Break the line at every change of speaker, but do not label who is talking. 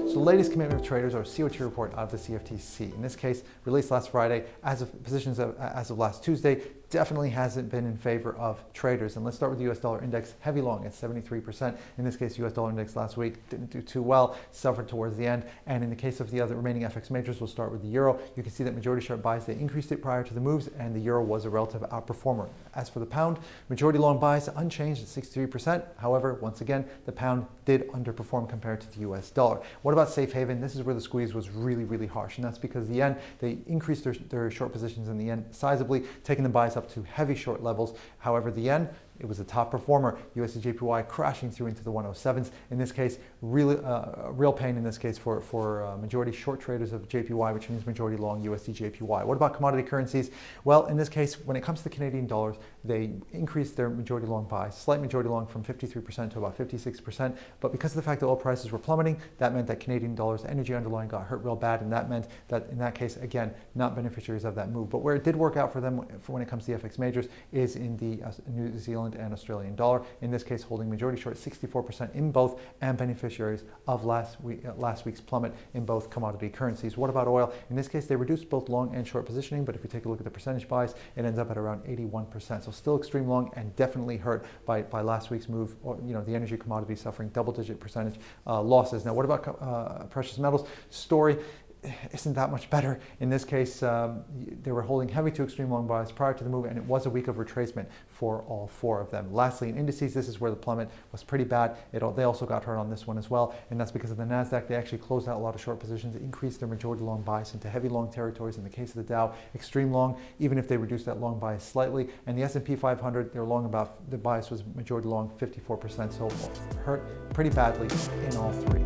So the latest commitment of traders or CO2 report out of the CFTC, in this case released last Friday, as of last Tuesday, definitely hasn't been in favor of traders. And let's start with the US dollar index, heavy long at 73%. In this case, US dollar index last week didn't do too well, suffered towards the end. And in the case of the other remaining FX majors, we'll start with the euro. You can see that majority short buys, they increased it prior to the moves, and the euro was a relative outperformer. As for the pound, majority long buys unchanged at 63%. However, once again, the pound did underperform compared to the US dollar. What about safe haven? This is where the squeeze was really, really harsh. And that's because the yen, they increased their short positions in the yen sizably, taking the buys up to heavy short levels. However, the yen, it was a top performer. USD JPY crashing through into the 107s. In this case, really real pain in this case for majority short traders of JPY, which means majority long USD JPY. What about commodity currencies? Well, in this case, when it comes to the Canadian dollars, they increased their majority long buys, slight majority long from 53% to about 56%. But because of the fact that oil prices were plummeting, that meant that Canadian dollars energy underlying got hurt real bad, and that meant that in that case, again, not beneficiaries of that move. But where it did work out for them for when it comes to the FX majors is in the New Zealand and Australian dollar, in this case holding majority short 64% in both, and beneficiaries of last week's plummet in both commodity currencies. What about oil? In this case, they reduced both long and short positioning, but if we take a look at the percentage buys, it ends up at around 81%. So still extreme long and definitely hurt by last week's move, or the energy commodity suffering double-digit percentage losses. Now, what about precious metals? Story isn't that much better. In this case, they were holding heavy to extreme long buys prior to the move, and it was a week of retracement for all four of them. Lastly, in indices, this is where the plummet was pretty bad. They also got hurt on this one as well, and that's because of the NASDAQ. They actually closed out a lot of short positions, increased their majority long buys into heavy long territories. In the case of the Dow, extreme long, even if they reduced that long bias slightly. And the S&P 500, they're long about, the bias was majority long 54%, so hurt pretty badly in all three.